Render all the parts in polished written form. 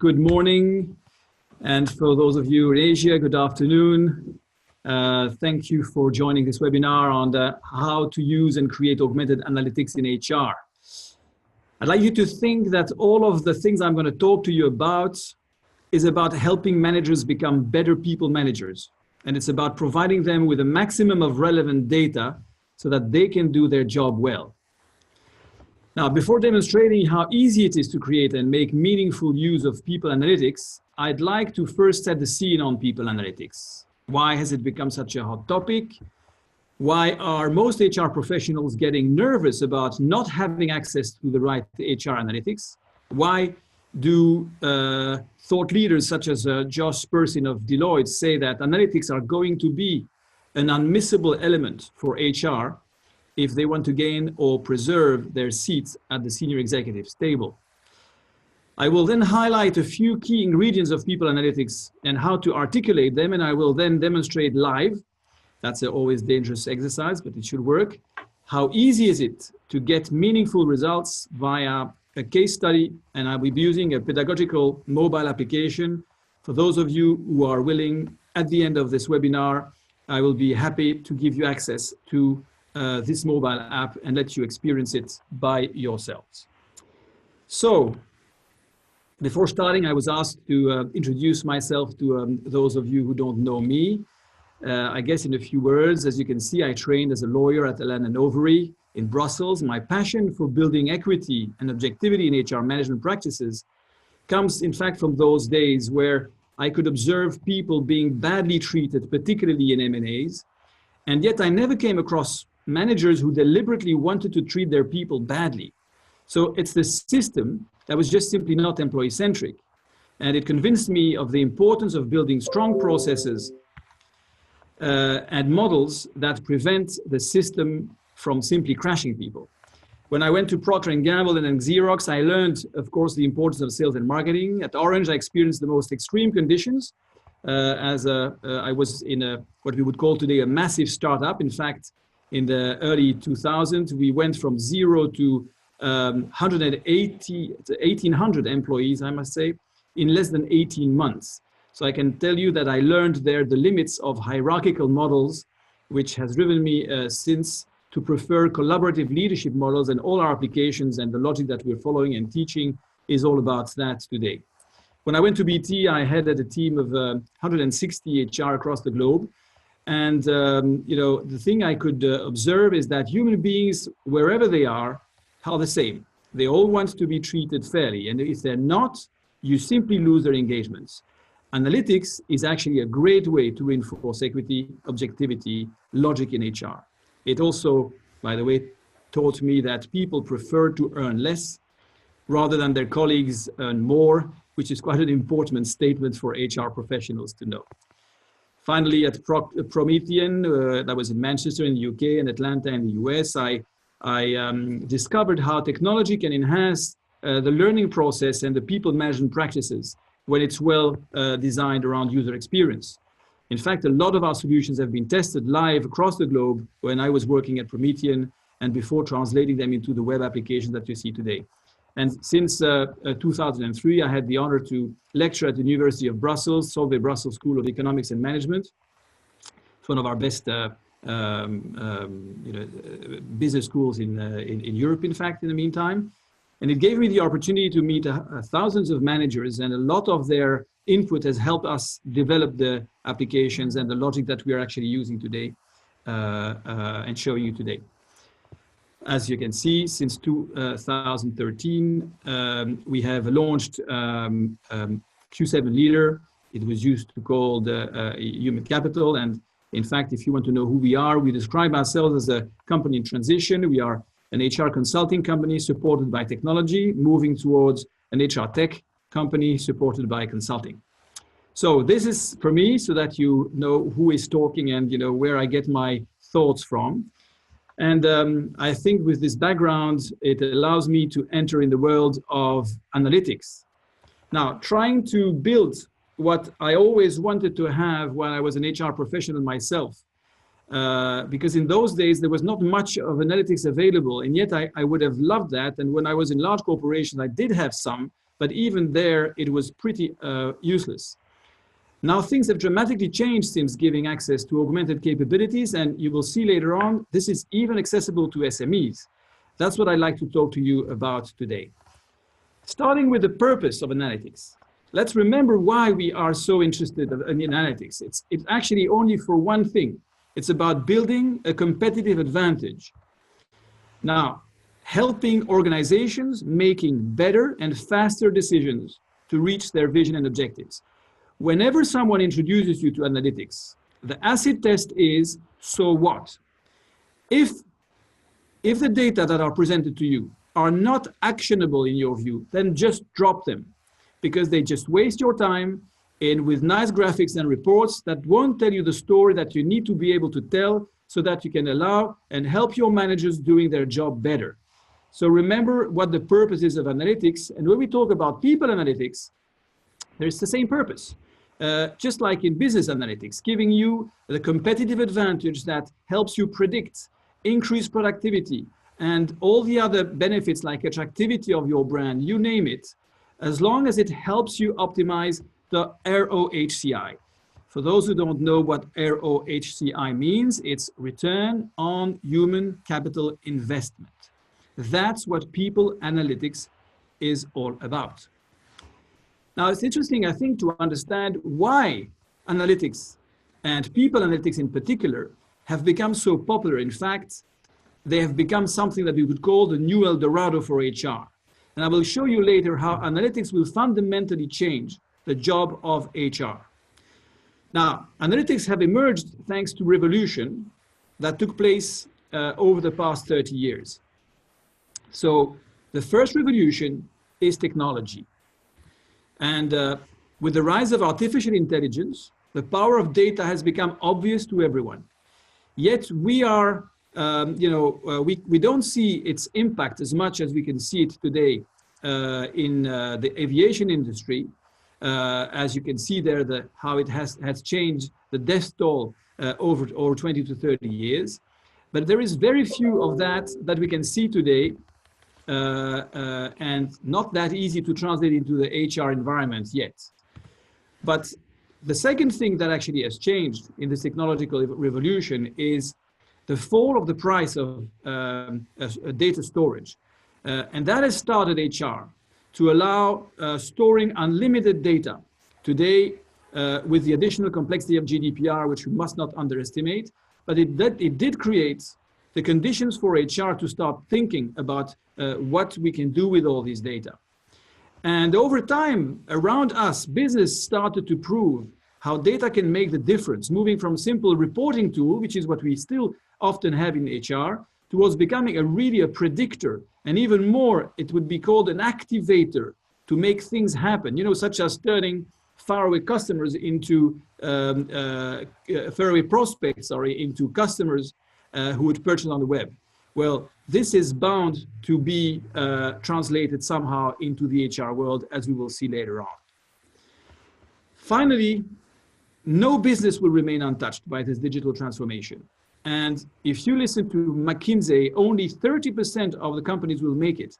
good morning. And for those of you in Asia, good afternoon. Thank you for joining this webinar on how to use and create augmented analytics in HR. I'd like you to think that all of the things I'm going to talk to you about is about helping managers become better people managers. And it's about providing them with a maximum of relevant data so that they can do their job well. Now, before demonstrating how easy it is to create and make meaningful use of people analytics, I'd like to first set the scene on people analytics. Why has it become such a hot topic? Why are most HR professionals getting nervous about not having access to the right HR analytics? Why do thought leaders such as Josh Persin of Deloitte say that analytics are going to be an unmissable element for HR if they want to gain or preserve their seats at the senior executives table? I will then highlight a few key ingredients of people analytics and how to articulate them, and I will then demonstrate live. That's an always dangerous exercise, but it should work. How easy is it to get meaningful results via a case study, and I'll be using a pedagogical mobile application. For those of you who are willing, at the end of this webinar, I will be happy to give you access to this mobile app and let you experience it by yourselves. So, before starting, I was asked to introduce myself to those of you who don't know me. I guess in a few words, as you can see, I trained as a lawyer at Allen & Overy in Brussels. My passion for building equity and objectivity in HR management practices comes, in fact, from those days where I could observe people being badly treated, particularly in M&As, and yet I never came across managers who deliberately wanted to treat their people badly. So it's the system that was just simply not employee-centric. And it convinced me of the importance of building strong processes and models that prevent the system from simply crashing people. When I went to Procter & Gamble and then Xerox, I learned, of course, the importance of sales and marketing. At Orange, I experienced the most extreme conditions I was in what we would call today a massive startup. In fact, in the early 2000s, we went from 0 to 180 to 1,800 employees, I must say, in less than 18 months. So I can tell you that I learned there the limits of hierarchical models, which has driven me since to prefer collaborative leadership models, and all our applications and the logic that we're following and teaching is all about that today. When I went to BT, I headed a team of 160 HR across the globe. And the thing I could observe is that human beings, wherever they are the same. They all want to be treated fairly. And if they're not, you simply lose their engagements. Analytics is actually a great way to reinforce equity, objectivity, logic in HR. It also, by the way, taught me that people prefer to earn less rather than their colleagues earn more, which is quite an important statement for HR professionals to know. Finally, at Promethean, that was in Manchester in the UK and Atlanta in the US, I discovered how technology can enhance the learning process and the people management practices when it's well designed around user experience. In fact, a lot of our solutions have been tested live across the globe when I was working at Promethean and before translating them into the web applications that you see today. And since 2003, I had the honor to lecture at the University of Brussels, Solvay Brussels School of Economics and Management. It's one of our best business schools in Europe, in fact, in the meantime. And it gave me the opportunity to meet thousands of managers, and a lot of their input has helped us develop the applications and the logic that we are actually using today and showing you today. As you can see, since 2013, we have launched Q7 Leader. It was used to call the human capital. And in fact, if you want to know who we are, we describe ourselves as a company in transition. We are an HR consulting company supported by technology, moving towards an HR tech company supported by consulting. So this is for me so that you know who is talking and where I get my thoughts from. And I think with this background, it allows me to enter in the world of analytics. Now, trying to build what I always wanted to have when I was an HR professional myself, because in those days, there was not much of analytics available, and yet I would have loved that. And when I was in large corporations, I did have some, but even there, it was pretty useless. Now things have dramatically changed since giving access to augmented capabilities, and you will see later on, this is even accessible to SMEs. That's what I'd like to talk to you about today. Starting with the purpose of analytics. Let's remember why we are so interested in analytics. It's actually only for one thing. It's about building a competitive advantage. Now, helping organizations making better and faster decisions to reach their vision and objectives. Whenever someone introduces you to analytics, the acid test is, so what? If the data that are presented to you are not actionable in your view, then just drop them, because they just waste your time and with nice graphics and reports that won't tell you the story that you need to be able to tell so that you can allow and help your managers doing their job better. So remember what the purpose is of analytics. And when we talk about people analytics, there's the same purpose. Just like in business analytics, giving you the competitive advantage that helps you predict, increase productivity, and all the other benefits like attractivity of your brand, you name it, as long as it helps you optimize the ROHCI. For those who don't know what ROHCI means, it's return on human capital investment. That's what people analytics is all about. Now, it's interesting, I think, to understand why analytics and people analytics in particular have become so popular. In fact, they have become something that we would call the new El Dorado for HR. And I will show you later how analytics will fundamentally change the job of HR. Now, analytics have emerged thanks to revolution that took place over the past 30 years. So the first revolution is technology. And with the rise of artificial intelligence, the power of data has become obvious to everyone. Yet we are, we don't see its impact as much as we can see it today in the aviation industry. As you can see there, how it has changed the death toll over 20 to 30 years. But there is very few of that we can see today, and not that easy to translate into the HR environment yet. But the second thing that actually has changed in this technological revolution is the fall of the price of data storage. And that has started HR to allow storing unlimited data. Today, with the additional complexity of GDPR, which we must not underestimate, but it did create the conditions for HR to start thinking about what we can do with all these data. And over time, around us, business started to prove how data can make the difference, moving from simple reporting tool, which is what we still often have in HR, towards becoming really a predictor. And even more, it would be called an activator to make things happen, such as turning faraway customers into, faraway prospects, into customers who would purchase on the web. Well, this is bound to be translated somehow into the HR world, as we will see later on. Finally, no business will remain untouched by this digital transformation. And if you listen to McKinsey, only 30% of the companies will make it.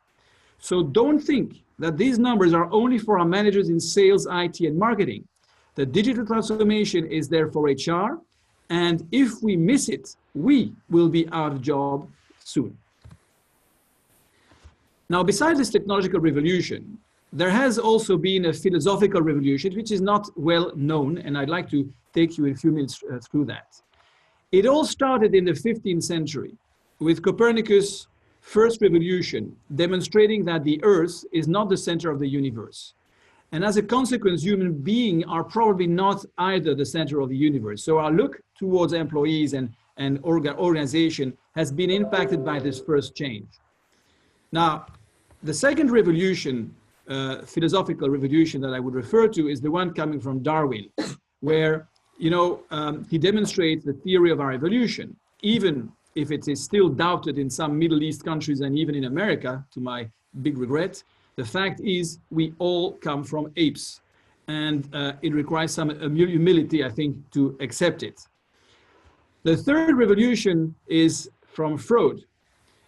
So don't think that these numbers are only for our managers in sales, IT, and marketing. The digital transformation is there for HR. And if we miss it, we will be out of job soon. Now, besides this technological revolution, there has also been a philosophical revolution, which is not well known, and I'd like to take you a few minutes through that. It all started in the 15th century with Copernicus' first revolution, demonstrating that the Earth is not the center of the universe. And as a consequence, human beings are probably not either the center of the universe. So our look towards employees and organization has been impacted by this first change. Now, the second revolution, philosophical revolution that I would refer to is the one coming from Darwin, where he demonstrates the theory of our evolution, even if it is still doubted in some Middle East countries and even in America, to my big regret. The fact is we all come from apes, and it requires some humility, I think, to accept it. The third revolution is from Freud,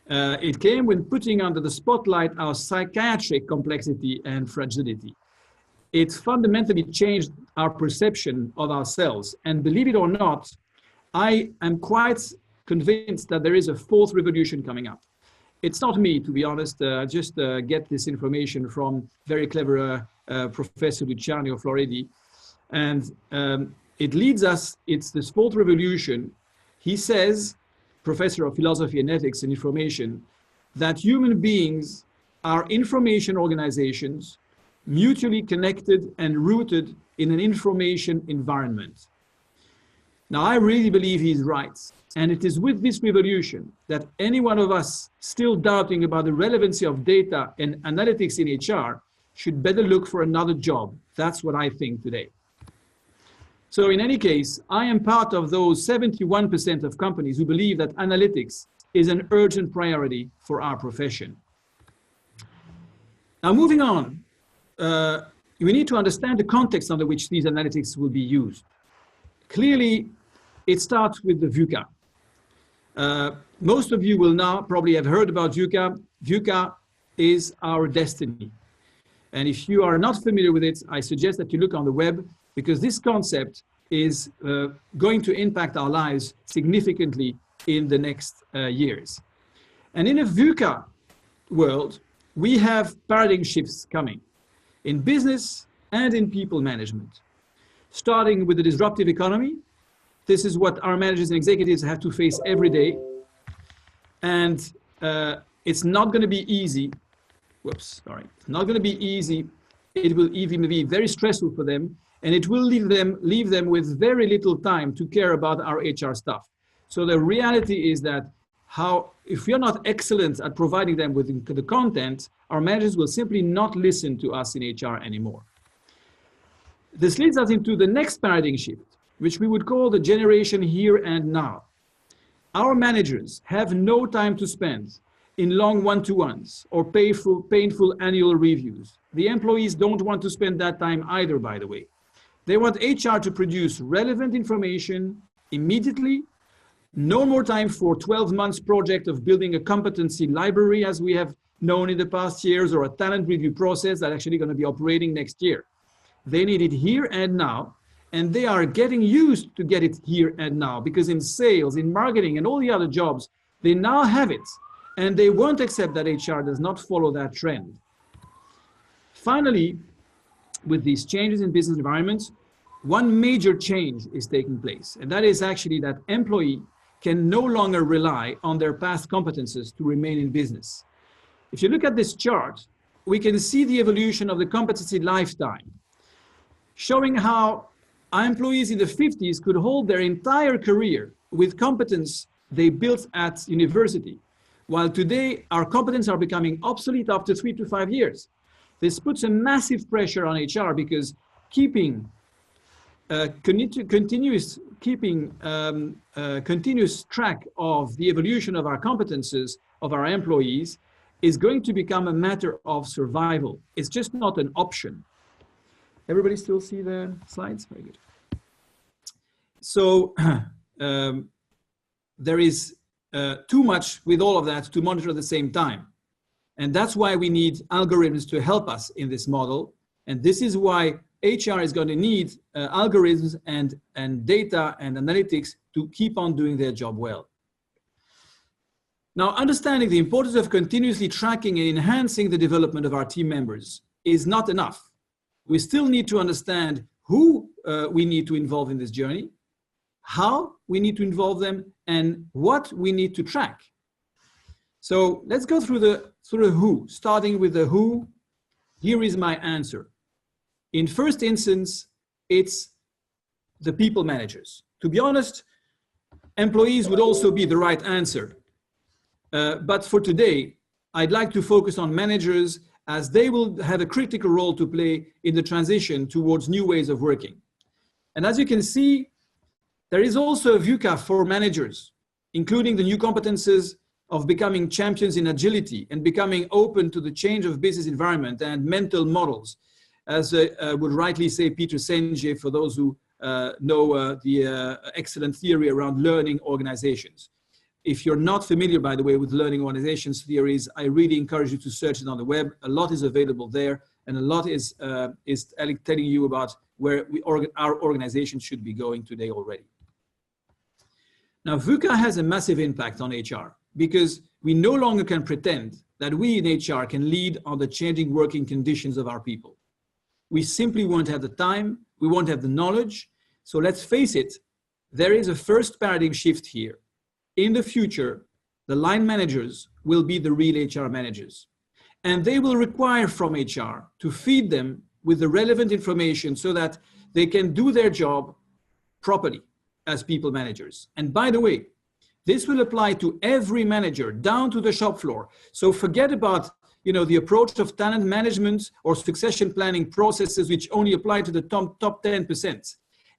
It came when putting under the spotlight our psychiatric complexity and fragility. It fundamentally changed our perception of ourselves. And believe it or not, I am quite convinced that there is a fourth revolution coming up. It's not me, to be honest. I just get this information from very clever Professor Luciano Floridi. And it leads us, it's this fourth revolution. He says, professor of philosophy and ethics and information, that human beings are information organizations mutually connected and rooted in an information environment. Now, I really believe he's right. And it is with this revolution that any one of us still doubting about the relevancy of data and analytics in HR should better look for another job. That's what I think today. So in any case, I am part of those 71% of companies who believe that analytics is an urgent priority for our profession. Now, moving on, we need to understand the context under which these analytics will be used. Clearly, it starts with the VUCA. Most of you will now probably have heard about VUCA. VUCA is our destiny. And if you are not familiar with it, I suggest that you look on the web, because this concept is going to impact our lives significantly in the next years. And in a VUCA world, we have paradigm shifts coming in business and in people management. Starting with the disruptive economy, this is what our managers and executives have to face every day. And it's not going to be easy. It's not going to be easy. It will even be very stressful for them. And it will leave them with very little time to care about our HR stuff. So the reality is that if we are not excellent at providing them with the content, our managers will simply not listen to us in HR anymore. This leads us into the next paradigm shift, which we would call the generation here and now. Our managers have no time to spend in long one-to-ones or painful annual reviews. The employees don't want to spend that time either, by the way. They want HR to produce relevant information immediately. No more time for 12 months project of building a competency library as we have known in the past years, or a talent review process that's actually going to be operating next year. They need it here and now, and they are getting used to get it here and now, because in sales, in marketing, and all the other jobs, they now have it, and they won't accept that HR does not follow that trend. Finally, with these changes in business environments, one major change is taking place, and that is actually that employee can no longer rely on their past competences to remain in business. If you look at this chart, we can see the evolution of the competency lifetime, showing how our employees in the 50s could hold their entire career with competence they built at university, while today our competences are becoming obsolete after 3 to 5 years. This puts a massive pressure on HR, because keeping continuous track of the evolution of our competences of our employees is going to become a matter of survival. It's just not an option. Everybody still see the slides? Very good. So there is too much with all of that to monitor at the same time. And that's why we need algorithms to help us in this model. And this is why HR is going to need algorithms and data and analytics to keep on doing their job well. Now, understanding the importance of continuously tracking and enhancing the development of our team members is not enough. We still need to understand who we need to involve in this journey, how we need to involve them, and what we need to track. So let's go through the who. Starting with the who, here is my answer. In first instance, it's the people managers. To be honest, employees would also be the right answer. But for today, I'd like to focus on managers, as they will have a critical role to play in the transition towards new ways of working. And as you can see, there is also a VUCA for managers, including the new competences of becoming champions in agility and becoming open to the change of business environment and mental models, as would rightly say Peter Senge, for those who know the excellent theory around learning organizations. If you're not familiar, by the way, with learning organizations theories, I really encourage you to search it on the web. A lot is available there, and a lot is telling you about where our organization should be going today already. Now, VUCA has a massive impact on HR because we no longer can pretend that we in HR can lead on the changing working conditions of our people. We simply won't have the time, we won't have the knowledge. So let's face it, there is a first paradigm shift here. In the future, the line managers will be the real HR managers. And they will require from HR to feed them with the relevant information so that they can do their job properly as people managers. And by the way, this will apply to every manager down to the shop floor. So forget about the approach of talent management or succession planning processes which only apply to the top 10%.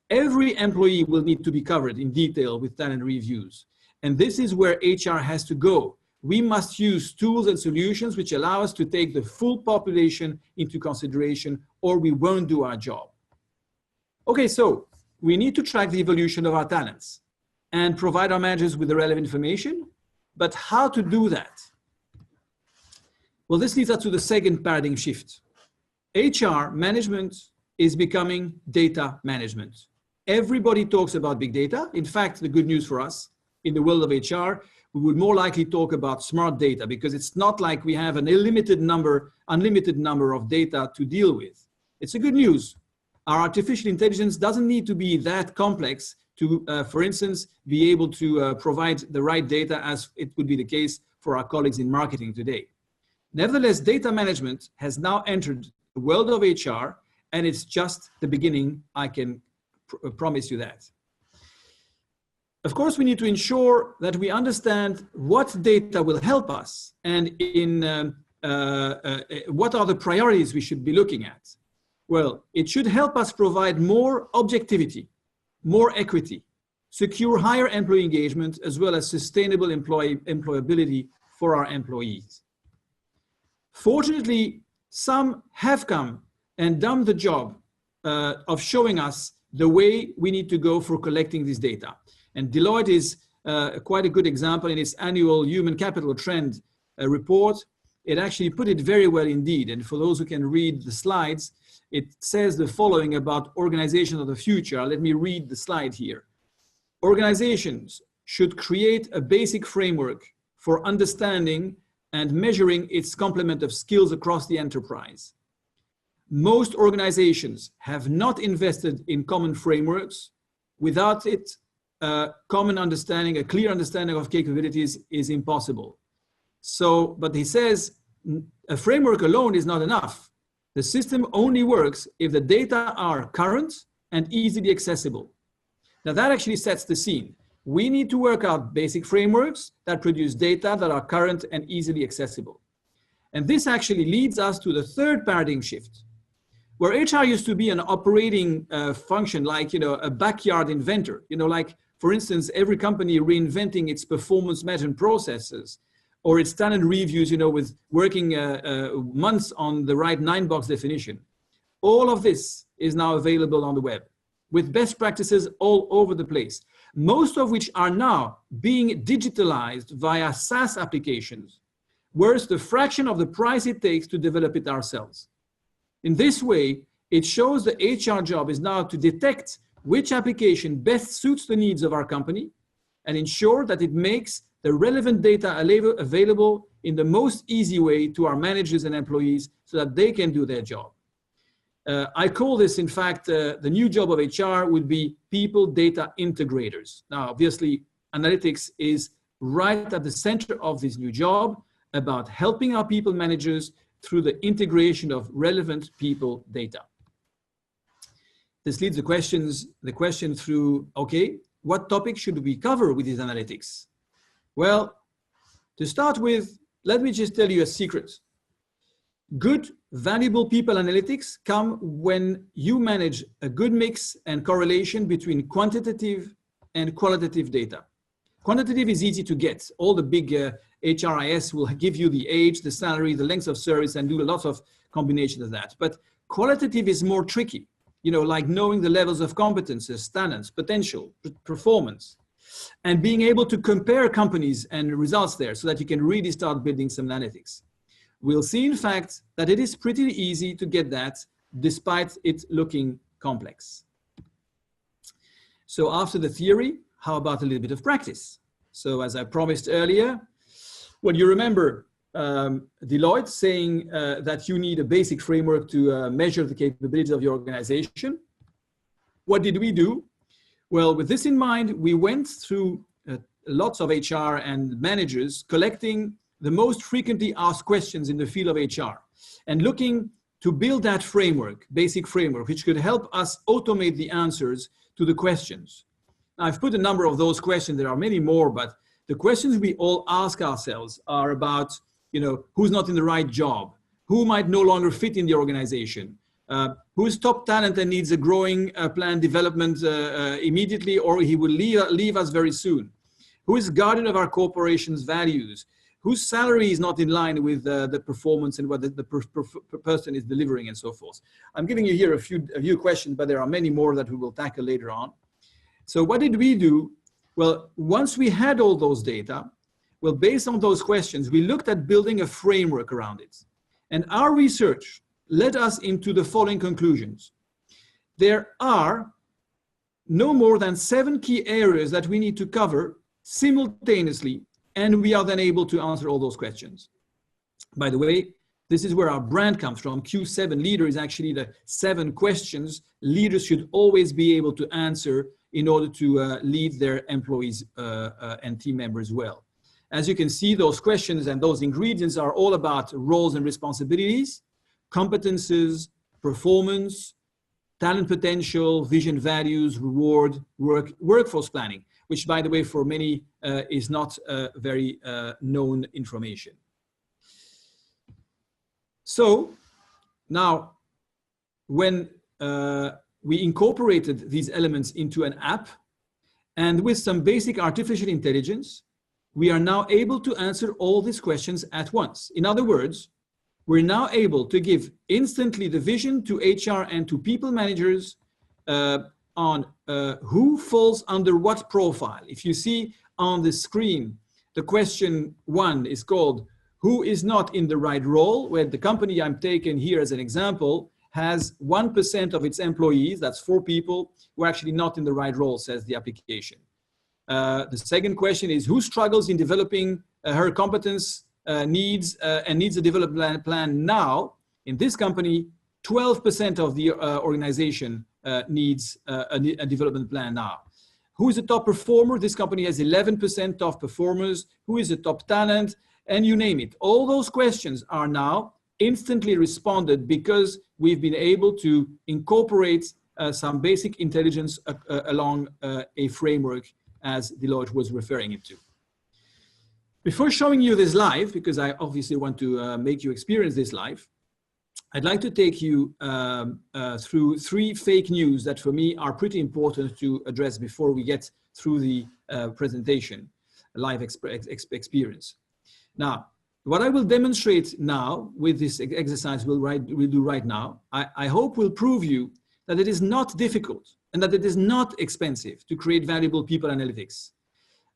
Every employee will need to be covered in detail with talent reviews. And this is where HR has to go. We must use tools and solutions which allow us to take the full population into consideration, or we won't do our job. Okay, so we need to track the evolution of our talents and provide our managers with the relevant information. But how to do that? Well, this leads us to the second paradigm shift. HR management is becoming data management. Everybody talks about big data. In fact, the good news for us in the world of HR, we would more likely talk about smart data because it's not like we have an unlimited number of data to deal with. It's a good news. Our artificial intelligence doesn't need to be that complex to, for instance, be able to provide the right data as it would be the case for our colleagues in marketing today. Nevertheless, data management has now entered the world of HR, and it's just the beginning, I can promise you that. Of course, we need to ensure that we understand what data will help us and what are the priorities we should be looking at. Well, it should help us provide more objectivity, more equity, secure higher employee engagement, as well as sustainable employability for our employees. Fortunately, some have come and done the job of showing us the way we need to go for collecting this data. And Deloitte is quite a good example in its annual human capital trend report. It actually put it very well indeed. And for those who can read the slides, it says the following about organizations of the future. Let me read the slide here. Organizations should create a basic framework for understanding and measuring its complement of skills across the enterprise. Most organizations have not invested in common frameworks. Without it, a common understanding, a clear understanding of capabilities is impossible. So, but he says a framework alone is not enough. The system only works if the data are current and easily accessible. Now that actually sets the scene. We need to work out basic frameworks that produce data that are current and easily accessible. And this actually leads us to the third paradigm shift, where HR used to be an operating function, like a backyard inventor. Like for instance, every company reinventing its performance management processes, or its talent reviews, with working months on the right 9-box definition. All of this is now available on the web with best practices all over the place, most of which are now being digitalized via SaaS applications, worth the fraction of the price it takes to develop it ourselves. In this way, it shows the HR job is now to detect which application best suits the needs of our company and ensure that it makes the relevant data available in the most easy way to our managers and employees so that they can do their job. I call this, in fact, the new job of HR would be people data integrators. Now, obviously, analytics is right at the center of this new job about helping our people managers through the integration of relevant people data. This leads the question through, okay, what topics should we cover with these analytics? Well, to start with, let me just tell you a secret. Good, valuable people analytics come when you manage a good mix and correlation between quantitative and qualitative data. Quantitative is easy to get. All the big HRIS will give you the age, the salary, the length of service, and do lots of combinations of that. But qualitative is more tricky, like knowing the levels of competences, talents, potential, performance. and being able to compare companies and results there so that you can really start building some analytics. We'll see, in fact, that it is pretty easy to get that despite it looking complex. So after the theory, how about a little bit of practice? So as I promised earlier, well, you remember Deloitte saying that you need a basic framework to measure the capabilities of your organization. What did we do? Well, with this in mind, we went through lots of HR and managers collecting the most frequently asked questions in the field of HR and looking to build that framework, basic framework, which could help us automate the answers to the questions. Now, I've put a number of those questions. There are many more, but the questions we all ask ourselves are about, who's not in the right job, who might no longer fit in the organization, who's top talent and needs a growing plan development immediately, or he will leave us very soon, who is guardian of our corporation's values, whose salary is not in line with the performance and what the person is delivering, and so forth. I'm giving you here a few questions, but there are many more that we will tackle later on. So what did we do? Well, once we had all those data, well, based on those questions, we looked at building a framework around it. And our research led us into the following conclusions. There are no more than 7 key areas that we need to cover simultaneously, and we are then able to answer all those questions. By the way, this is where our brand comes from. Q7 leader is actually the 7 questions leaders should always be able to answer in order to lead their employees and team members well. As you can see, those questions and those ingredients are all about roles and responsibilities, competences, performance, talent potential, vision, values, reward, workforce planning, which, by the way, for many is not very known information. So now, when we incorporated these elements into an app, and with some basic artificial intelligence, we are now able to answer all these questions at once. In other words, we're now able to give instantly the vision to HR and to people managers on who falls under what profile. If you see on the screen, the question 1 is called who is not in the right role, where the company I'm taking here as an example has 1% of its employees, that's 4 people, who are actually not in the right role, says the application. The second question is who struggles in developing her competence needs and needs a development plan now. In this company, 12% of the organization needs a development plan now. Who is the top performer? This company has 11% top performers. Who is the top talent? And you name it. All those questions are now instantly responded because we've been able to incorporate some basic intelligence along a framework as Deloitte was referring it to. Before showing you this live, because I obviously want to make you experience this live, I'd like to take you through 3 fake news that for me are pretty important to address before we get through the presentation, live experience. Now, what I will demonstrate now with this exercise we'll do right now, I hope will prove you that it is not difficult and that it is not expensive to create valuable people analytics.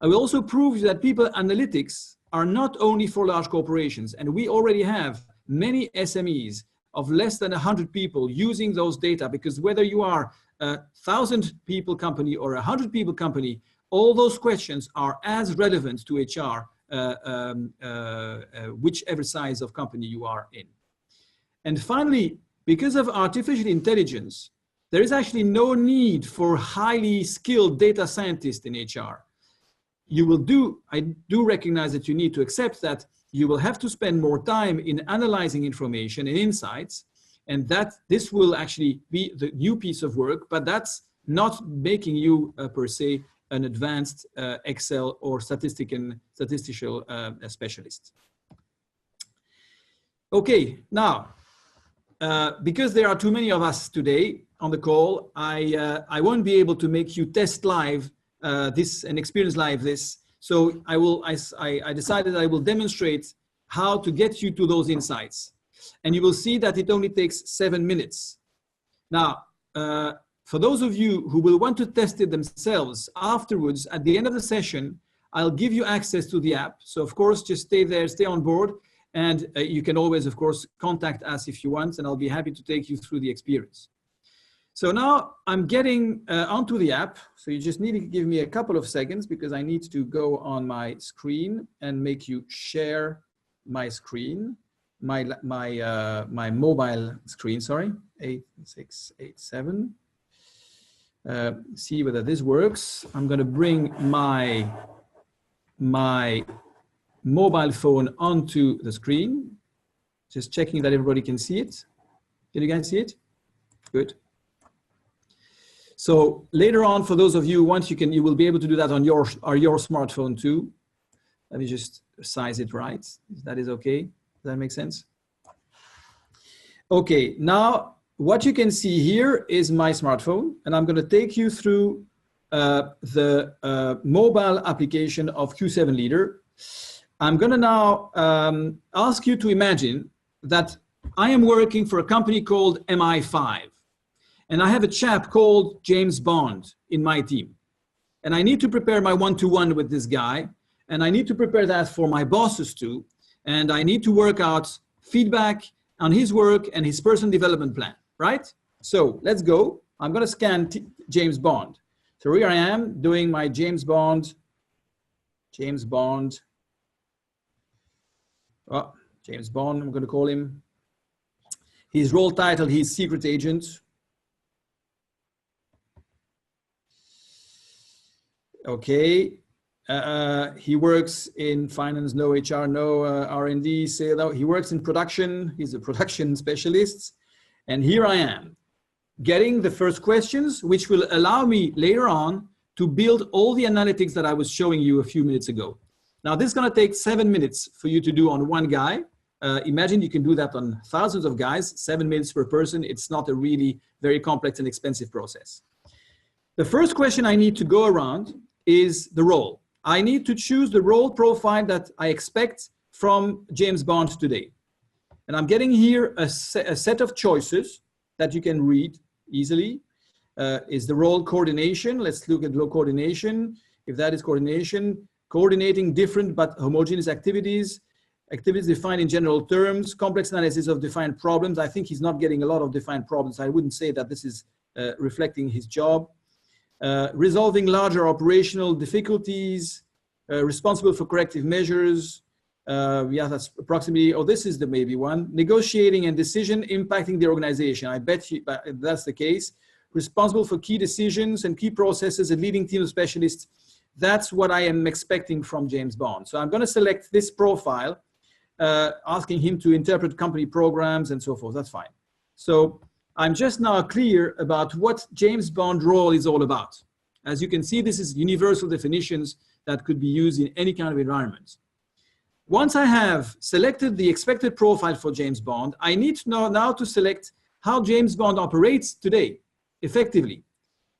I will also prove that people analytics are not only for large corporations, and we already have many SMEs of less than 100 people using those data, because whether you are a 1,000 people company or a 100 people company, all those questions are as relevant to HR, whichever size of company you are in. And finally, because of artificial intelligence, there is actually no need for highly skilled data scientists in HR. I do recognize that you need to accept that you will have to spend more time in analyzing information and insights, and that this will actually be the new piece of work, but that's not making you per se an advanced Excel or statistical specialist. Okay, now, because there are too many of us today on the call, I won't be able to make you test live this and experience live this. So I decided I will demonstrate how to get you to those insights. And you will see that it only takes 7 minutes. Now, For those of you who will want to test it themselves afterwards, at the end of the session, I'll give you access to the app. So of course, just stay there, stay on board, and you can always, of course, contact us if you want, and I'll be happy to take you through the experience. So now I'm getting onto the app. So you just need to give me a couple of seconds because I need to go on my screen and make you share my screen, my mobile screen, sorry, 8687. See whether this works. I'm going to bring my mobile phone onto the screen. Just checking that everybody can see it. Can you guys see it? Good. So later on, for those of you who want, you will be able to do that on your smartphone too. Let me just size it right. That is okay. Does that make sense? Okay, now what you can see here is my smartphone, and I'm going to take you through the mobile application of Q7 Leader. I'm going to now ask you to imagine that I am working for a company called MI5. And I have a chap called James Bond in my team. And I need to prepare my one-to-one with this guy. And I need to prepare that for my bosses too. And I need to work out feedback on his work and his personal development plan, right? So let's go. I'm going to scan James Bond. So here I am doing my James Bond. Oh, James Bond, I'm going to call him. His role title, he's secret agent. Okay, he works in finance, no HR, no R&D, sales. He works in production. He's a production specialist. And here I am getting the first questions, which will allow me later on to build all the analytics that I was showing you a few minutes ago. Now, this is going to take 7 minutes for you to do on one guy. Imagine you can do that on thousands of guys, 7 minutes per person. It's not a really very complex and expensive process. The first question I need to go around is the role. I need to choose the role profile that I expect from James Bond today. And I'm getting here a set of choices that you can read easily. Is the role coordination? Let's look at role coordination. If that is coordination, coordinating different but homogeneous activities, activities defined in general terms, complex analysis of defined problems. I think he's not getting a lot of defined problems. I wouldn't say that this is reflecting his job. Resolving larger operational difficulties, responsible for corrective measures. Yeah, that's approximately, oh, this is the maybe one. Negotiating and decision impacting the organization. I bet you that's the case. Responsible for key decisions and key processes and leading team of specialists. That's what I am expecting from James Bond. So I'm going to select this profile, asking him to interpret company programs and so forth. That's fine. So I'm just now clear about what James Bond role is all about. As you can see, this is universal definitions that could be used in any kind of environment. Once I have selected the expected profile for James Bond, I need to know now to select how James Bond operates today, effectively.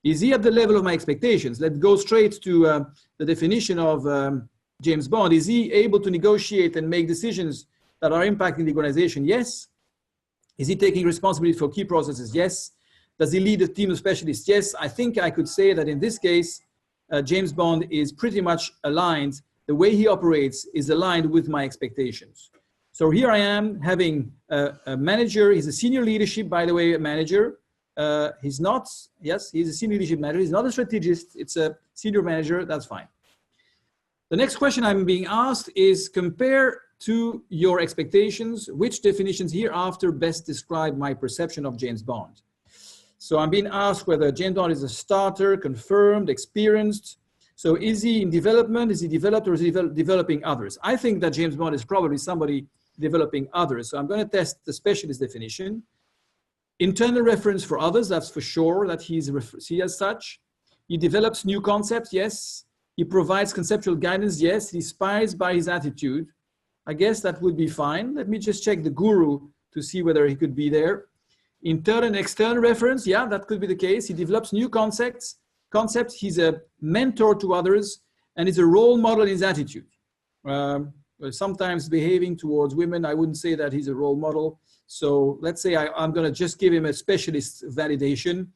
Is he at the level of my expectations? Let's go straight to the definition of James Bond. Is he able to negotiate and make decisions that are impacting the organization? Yes. Is he taking responsibility for key processes? Yes. Does he lead a team of specialists? Yes. I think I could say that in this case, James Bond is pretty much aligned. The way he operates is aligned with my expectations. So here I am having a manager. He's a senior leadership, by the way, a manager. He's not, yes, he's a senior leadership manager. He's not a strategist. It's a senior manager. That's fine. The next question I'm being asked is compare to your expectations, which definitions hereafter best describe my perception of James Bond? So I'm being asked whether James Bond is a starter, confirmed, experienced. So is he in development? Is he developed, or is he developing others? I think that James Bond is probably somebody developing others. So I'm going to test the specialist definition. Internal reference for others, that's for sure that he's seen as such. He develops new concepts, yes. He provides conceptual guidance, yes. He inspires by his attitude. I guess that would be fine. Let me just check the guru to see whether he could be there. Internal and external reference, yeah, that could be the case. He develops new concepts. He's a mentor to others, and he's a role model in his attitude. Sometimes behaving towards women, I wouldn't say that he's a role model. So let's say I'm going to just give him a specialist validation.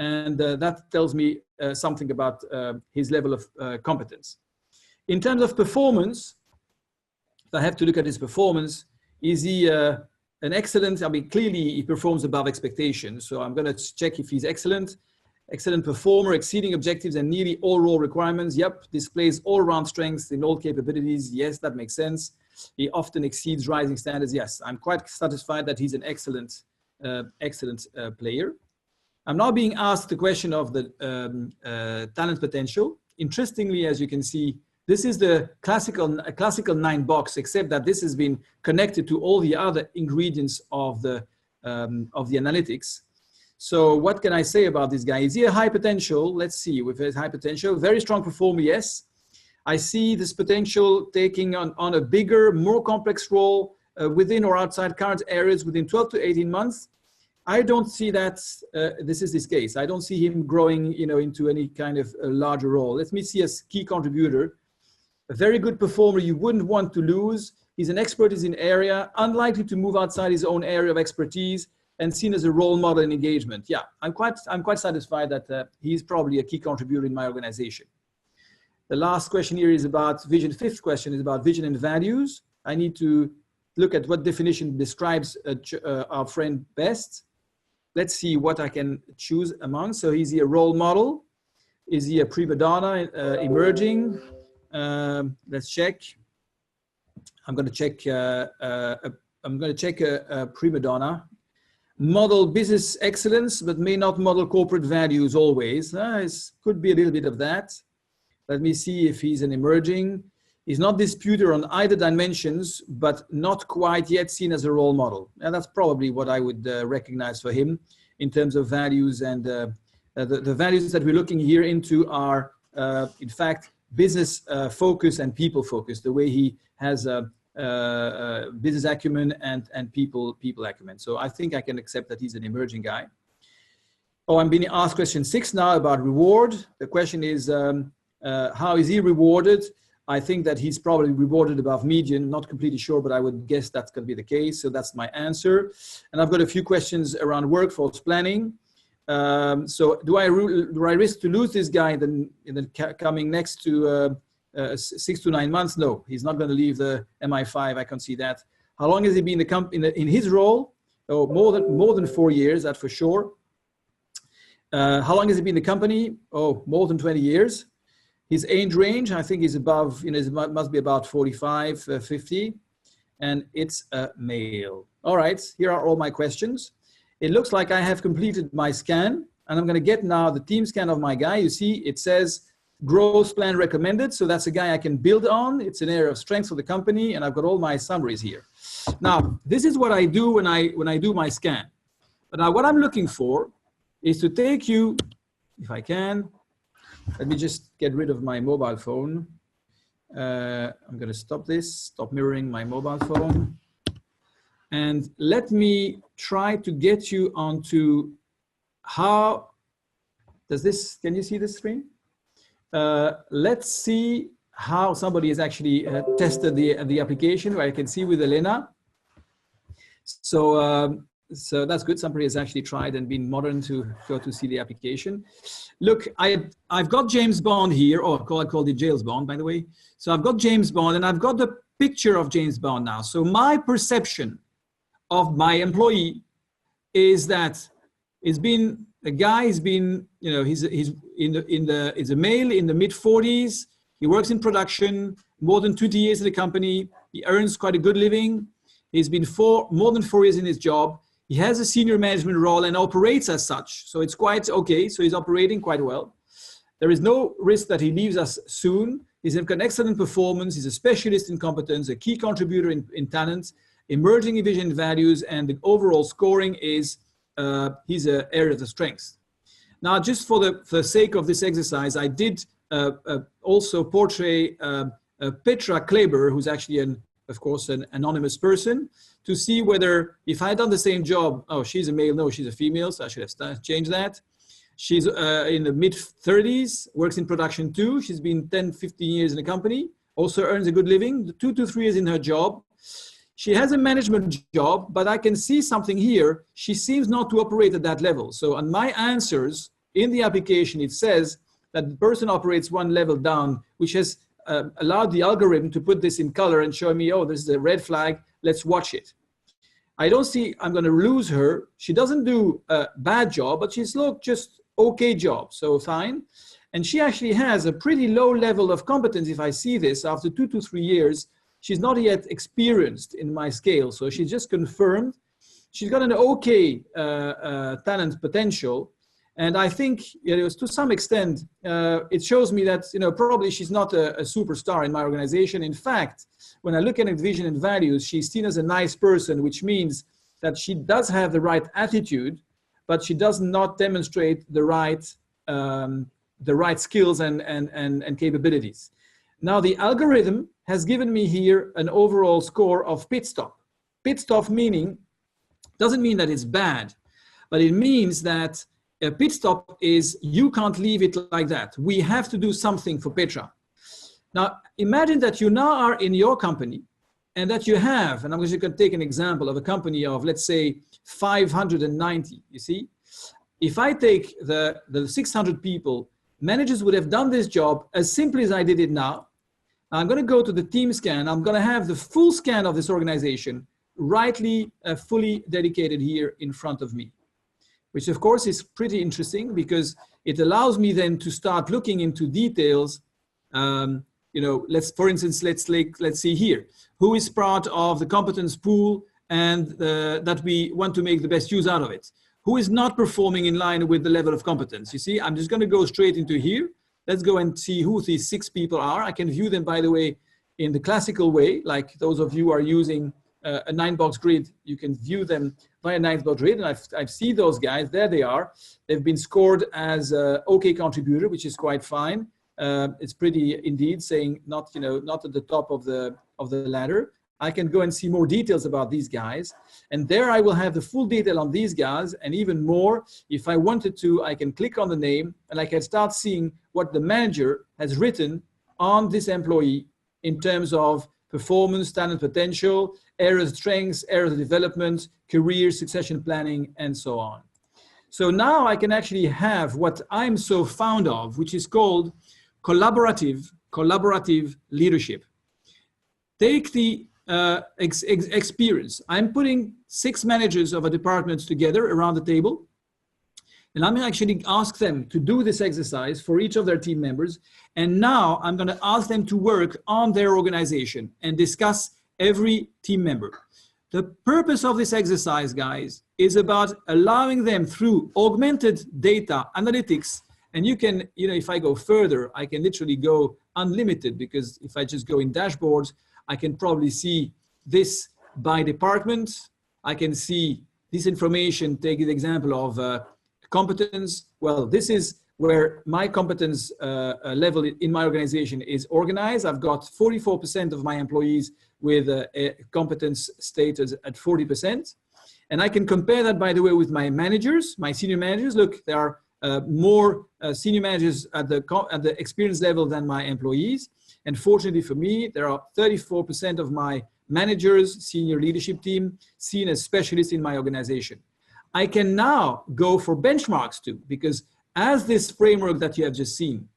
And that tells me something about his level of competence. In terms of performance, if I have to look at his performance, is he an excellent, I mean, clearly he performs above expectations. So I'm going to check if he's excellent performer, exceeding objectives and nearly all role requirements. Yep, displays all-round strengths in all capabilities. Yes, that makes sense. He often exceeds rising standards. Yes, I'm quite satisfied that he's an excellent player. I'm now being asked the question of the talent potential. Interestingly, as you can see, this is the classical 9 box, except that this has been connected to all the other ingredients of the analytics. So what can I say about this guy? Is he a high potential? Let's see, with his high potential, very strong performer, yes. I see this potential taking on a bigger, more complex role within or outside current areas within 12 to 18 months. I don't see that this is this case. I don't see him growing, into any kind of a larger role. Let me see as key contributor. A very good performer you wouldn't want to lose. He's an expert in his area, unlikely to move outside his own area of expertise, and seen as a role model in engagement. Yeah, I'm quite satisfied that he's probably a key contributor in my organization. The last question here is about vision. Fifth question is about vision and values. I need to look at what definition describes our friend best. Let's see what I can choose among. So is he a role model? Is he a prima donna, emerging? Let's check. I'm going to check a prima donna. Model business excellence, but may not model corporate values always. Could be a little bit of that. Let me see if he's an emerging. He's not disputed on either dimensions, but not quite yet seen as a role model. And that's probably what I would recognize for him in terms of values. And the values that we're looking here into are, in fact, business focus and people focus, the way he has business acumen and people acumen. So I think I can accept that he's an emerging guy. Oh, I'm being asked question 6 now about reward. The question is, how is he rewarded? I think that he's probably rewarded above median, not completely sure, but I would guess that's going to be the case. So that's my answer. And I've got a few questions around workforce planning. So do I risk to lose this guy in the coming next to 6 to 9 months? No, he's not going to leave the MI5. I can see that. How long has he been in his role? Oh, more than 4 years, that's for sure. How long has he been in the company? Oh, more than 20 years. His age range, I think, is above, must be about 45, 50, and it's a male. All right, here are all my questions. It looks like I have completed my scan, and I'm going to get now the team scan of my guy. You see, it says growth plan recommended, so that's a guy I can build on. It's an area of strength for the company, and I've got all my summaries here. Now, this is what I do when I do my scan. But now what I'm looking for is to take you, if I can, let me just get rid of my mobile phone. I'm going to stop mirroring my mobile phone. And let me try to get you onto how, can you see this screen? Let's see how somebody has actually tested the application, where I can see with Elena. So that's good. Somebody has actually tried and been modern to go to see the application. Look, I've got James Bond here. Oh, I called it James Bond, by the way. So I've got James Bond, and I've got the picture of James Bond now. So my perception of my employee is that he's been a guy. He's been, he's a male in the mid-40s. He works in production, more than 20 years in the company. He earns quite a good living. He's been more than 4 years in his job. He has a senior management role and operates as such. So it's quite okay. So he's operating quite well. There is no risk that he leaves us soon. He's got excellent performance. He's a specialist in competence, a key contributor in talent, emerging in vision values, and the overall scoring is he's an area of strength. Now, just for the sake of this exercise, I did also portray Petra Kleber, who's actually of course, an anonymous person, to see whether, if I had done the same job, oh, she's a male, no, she's a female, so I should have changed that. She's in the mid-30s, works in production too. She's been 10, 15 years in the company, also earns a good living, 2 to 3 years in her job. She has a management job, but I can see something here. She seems not to operate at that level. So on my answers, in the application, it says that the person operates one level down, which has allowed the algorithm to put this in color and show me, oh, this is a red flag, let's watch it. I don't see I'm going to lose her. She doesn't do a bad job, but she's just okay job, so fine. And she actually has a pretty low level of competence. If I see this after 2 to 3 years, she's not yet experienced in my scale. So she's just confirmed. She's got an okay talent potential. And I think to some extent, it shows me that probably she's not a superstar in my organization. In fact, when I look at her vision and values, she's seen as a nice person, which means that she does have the right attitude, but she does not demonstrate the right skills and capabilities. Now, the algorithm has given me here an overall score of pit stop. Pit stop doesn't mean that it's bad, but it means that a pit stop is you can't leave it like that. We have to do something for Petra. Now, imagine that you now are in your company and that you have, and I'm just going to take an example of a company of, let's say, 590, you see? If I take the 600 people, managers would have done this job as simply as I did it now. I'm going to go to the team scan. I'm going to have the full scan of this organization fully dedicated here in front of me, which of course is pretty interesting because it allows me then to start looking into details. For instance, let's see here, who is part of the competence pool and that we want to make the best use out of it. Who is not performing in line with the level of competence? You see, I'm just going to go straight into here. Let's go and see who these 6 people are. I can view them, by the way, in the classical way, like those of you who are using a 9-box grid. You can view them via 9-box grid, and I've seen those guys. There they are. They've been scored as OK contributor, which is quite fine. It's pretty indeed, saying not at the top of the ladder. I can go and see more details about these guys. And there I will have the full detail on these guys, and even more. If I wanted to, I can click on the name and I can start seeing what the manager has written on this employee in terms of performance, talent potential, areas of strengths, areas of development, career succession planning, and so on. So now I can actually have what I'm so fond of, which is called collaborative leadership. Take the experience. I'm putting 6 managers of a department together around the table, and I'm actually ask them to do this exercise for each of their team members. And now I'm going to ask them to work on their organization and discuss every team member. The purpose of this exercise, guys, is about allowing them through augmented data analytics. And you can, if I go further, I can literally go unlimited, because if I just go in dashboards, I can probably see this by department. I can see this information. Take the example of competence. Well, this is where my competence level in my organization is organized. I've got 44% of my employees with a competence status at 40%. And I can compare that, by the way, with my managers, my senior managers. Look, there are more senior managers at the experience level than my employees. And fortunately for me, there are 34% of my managers, senior leadership team, seen as specialists in my organization. I can now go for benchmarks too, because as this framework that you have just seen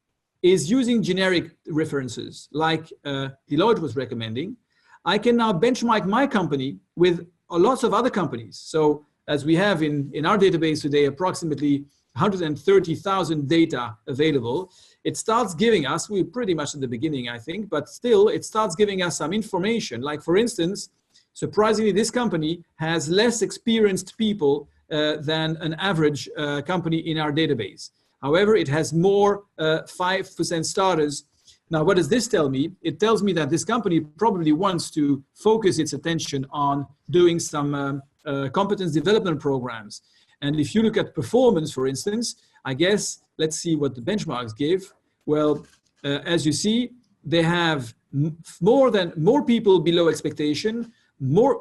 is using generic references like Deloitte was recommending, I can now benchmark my company with lots of other companies. So as we have in our database today, approximately 130,000 data available, it starts giving us, we're pretty much at the beginning, I think, but still it starts giving us some information. Like, for instance, surprisingly, this company has less experienced people than an average company in our database. However, it has more 5% starters. Now, what does this tell me? It tells me that this company probably wants to focus its attention on doing some competence development programs. And if you look at performance, for instance, I guess, let's see what the benchmarks give. Well, as you see, they have more people below expectation,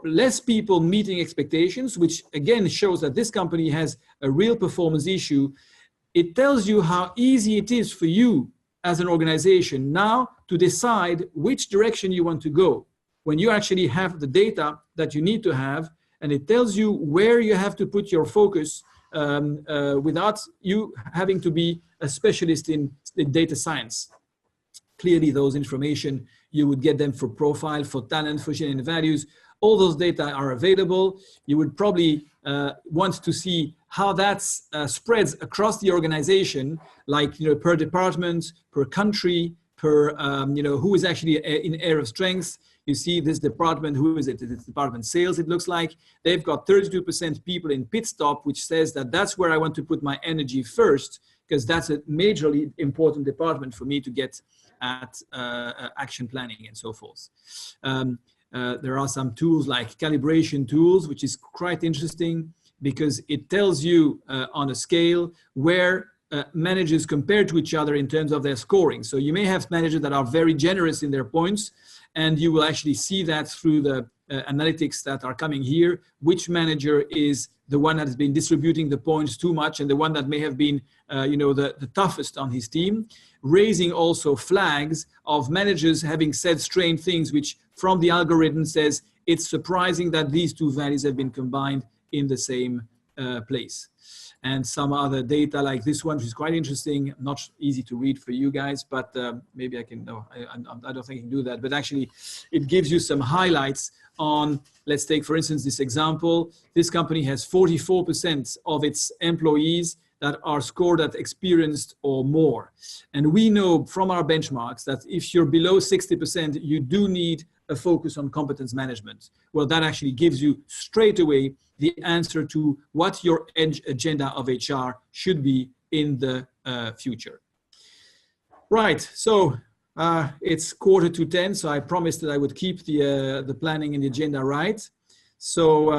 less people meeting expectations, which again shows that this company has a real performance issue. It tells you how easy it is for you as an organization now to decide which direction you want to go when you actually have the data that you need to have. And it tells you where you have to put your focus without you having to be a specialist in data science. Clearly, those information, you would get them for profile, for talent, for sharing values. All those data are available. You would probably want to see how that spreads across the organization, like, you know, per department, per country, per, you know, who is actually in area of strength. You see this department, who is it? It's department sales, it looks like. They've got 32% people in pit stop, which says that that's where I want to put my energy first, because that's a majorly important department for me to get at action planning and so forth. There are some tools like calibration tools, which is quite interesting because it tells you on a scale where managers compare to each other in terms of their scoring. So you may have managers that are very generous in their points, and you will actually see that through the analytics that are coming here, which manager is the one that has been distributing the points too much and the one that may have been, you know, the toughest on his team, raising also flags of managers having said strange things, which from the algorithm says it's surprising that these two values have been combined in the same place. And some other data like this one, which is quite interesting, not easy to read for you guys, but maybe I can, no, I don't think I can do that, but actually it gives you some highlights on, let's take for instance this example. This company has 44% of its employees that are scored at experienced or more. And we know from our benchmarks that if you're below 60%, you do need a focus on competence management. Well, that actually gives you straight away the answer to what your agenda of HR should be in the future. Right, so it's 9:45, so I promised that I would keep the planning and the agenda right. So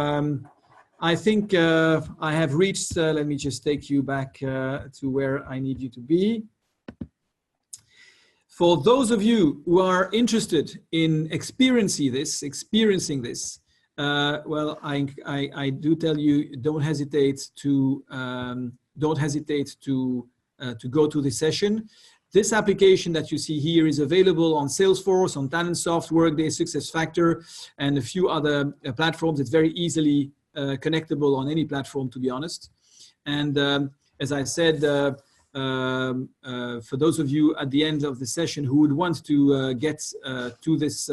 I think I have reached, let me just take you back to where I need you to be. For those of you who are interested in experiencing this, well, I do tell you, don't hesitate to go to the session. This application that you see here is available on Salesforce, on Talentsoft, Workday, SuccessFactors, and a few other platforms. It's very easily connectable on any platform, to be honest. And as I said, for those of you at the end of the session who would want to get to this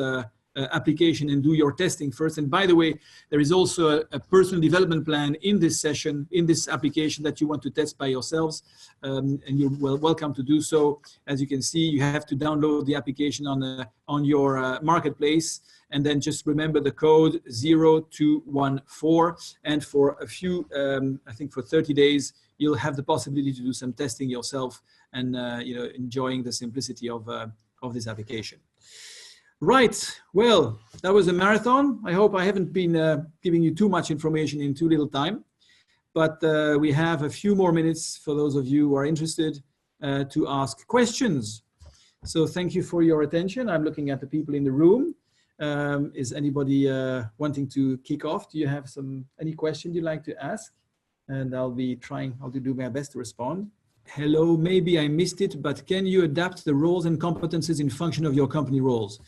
application and do your testing first. And by the way, there is also a personal development plan in this session, in this application that you want to test by yourselves, and you're welcome to do so. As you can see, you have to download the application on your marketplace, and then just remember the code 0214. And for a few, I think for 30 days, you'll have the possibility to do some testing yourself and you know, enjoying the simplicity of this application. Right, well, that was a marathon. I hope I haven't been giving you too much information in too little time, but we have a few more minutes for those of you who are interested to ask questions. So thank you for your attention. I'm looking at the people in the room. Is anybody wanting to kick off? Do you have any question you'd like to ask? And I'll do my best to respond. Hello, maybe I missed it, but can you adapt the roles and competences in function of your company roles?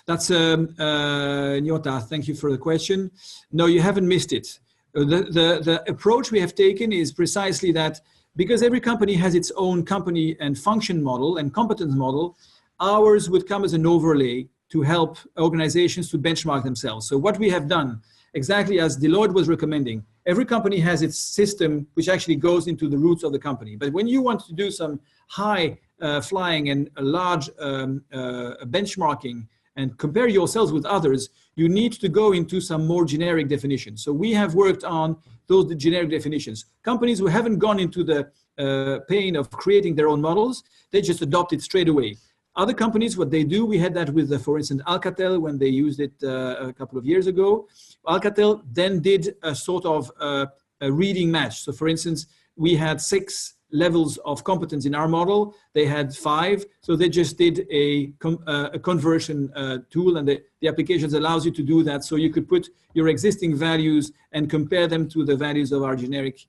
That's Nyota, thank you for the question. No, you haven't missed it. The approach we have taken is precisely that, because every company has its own company and function model and competence model, ours would come as an overlay to help organizations to benchmark themselves. So what we have done, exactly as Deloitte was recommending, every company has its system which actually goes into the roots of the company. But when you want to do some high flying and a large benchmarking and compare yourselves with others, you need to go into some more generic definitions. So we have worked on those generic definitions. Companies who haven't gone into the pain of creating their own models, they just adopt it straight away. Other companies, what they do, we had that with, for instance, Alcatel when they used it a couple of years ago. Alcatel then did a sort of a reading match. So for instance, we had 6 levels of competence in our model. They had 5. So they just did a conversion tool, and the applications allows you to do that. So you could put your existing values and compare them to the values of our generic,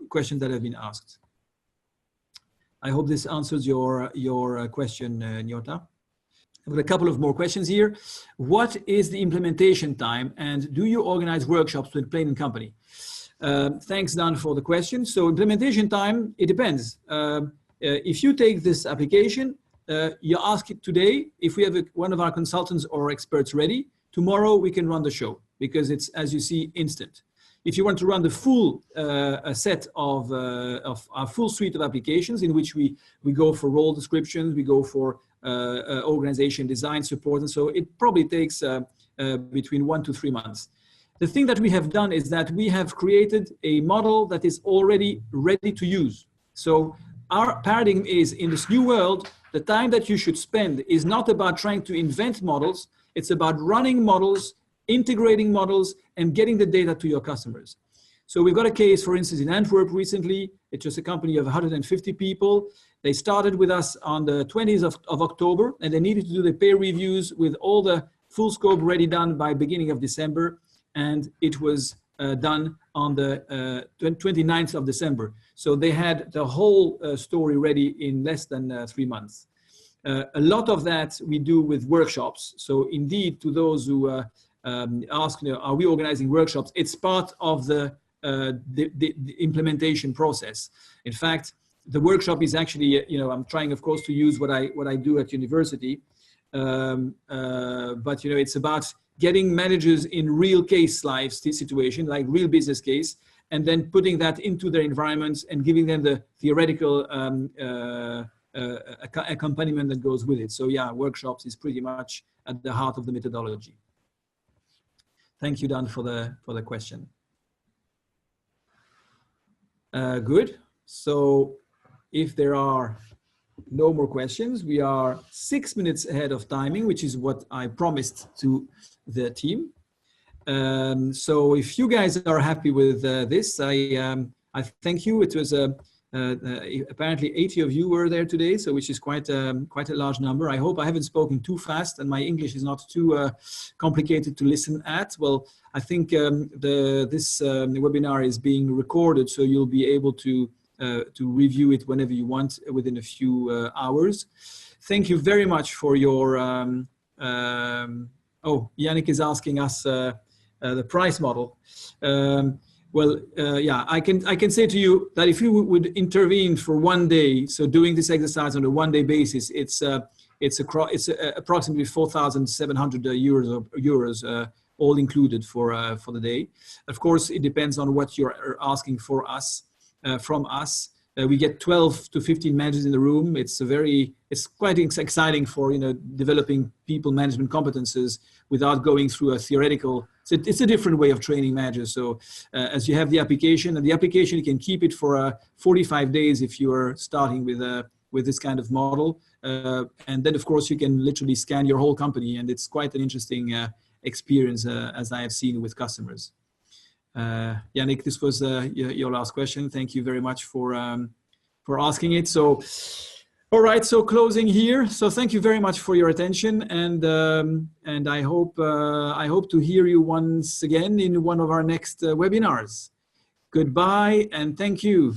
questions that have been asked. I hope this answers your question, Nyota. I've got a couple of more questions here. What is the implementation time, and do you organize workshops with Plain & Company? Thanks, Dan, for the question. So implementation time, it depends. If you take this application, you ask it today, if we have one of our consultants or experts ready, tomorrow we can run the show, because it's, as you see, instant. If you want to run the full set of our full suite of applications, in which we go for role descriptions, we go for organization design support, and so it probably takes between 1 to 3 months. The thing that we have done is that we have created a model that is already ready to use. So our paradigm is, in this new world, the time that you should spend is not about trying to invent models, it's about running models, integrating models, and getting the data to your customers. So we've got a case, for instance, in Antwerp recently. It's just a company of 150 people. They started with us on the 20th of October, and they needed to do the peer reviews with all the full scope ready done by beginning of December. And it was done on the 29th of December. So they had the whole story ready in less than 3 months. A lot of that we do with workshops. So indeed, to those who ask, are we organizing workshops? It's part of the implementation process. In fact, the workshop is actually, I'm trying, of course, to use what I do at university, but it's about getting managers in real case life situation, like real business case, and then putting that into their environments and giving them the theoretical accompaniment that goes with it. So yeah, workshops is pretty much at the heart of the methodology. Thank you, Dan, for the question. Good. So if there are no more questions, we are 6 minutes ahead of timing, which is what I promised to the team. So if you guys are happy with this, I thank you. It was apparently 80 of you were there today, so which is quite a large number. I hope I haven't spoken too fast and my English is not too complicated to listen at. Well, I think this webinar is being recorded, so you'll be able to review it whenever you want within a few hours. Thank you very much for your, oh, Yannick is asking us the price model. Yeah, I can say to you that if you would intervene for 1 day, so doing this exercise on a 1 day basis, it's approximately 4,700 euros all included for the day. Of course, it depends on what you're asking for us. From us, we get 12 to 15 managers in the room. It's quite exciting for developing people management competences without going through a theoretical. So it's a different way of training managers. So as you have the application, and the application you can keep it for 45 days if you are starting with this kind of model, and then of course you can literally scan your whole company, and it's quite an interesting experience as I have seen with customers. Yannick, this was your last question. Thank you very much for asking it. So, all right. So closing here. So thank you very much for your attention, and I hope to hear you once again in one of our next webinars. Goodbye and thank you.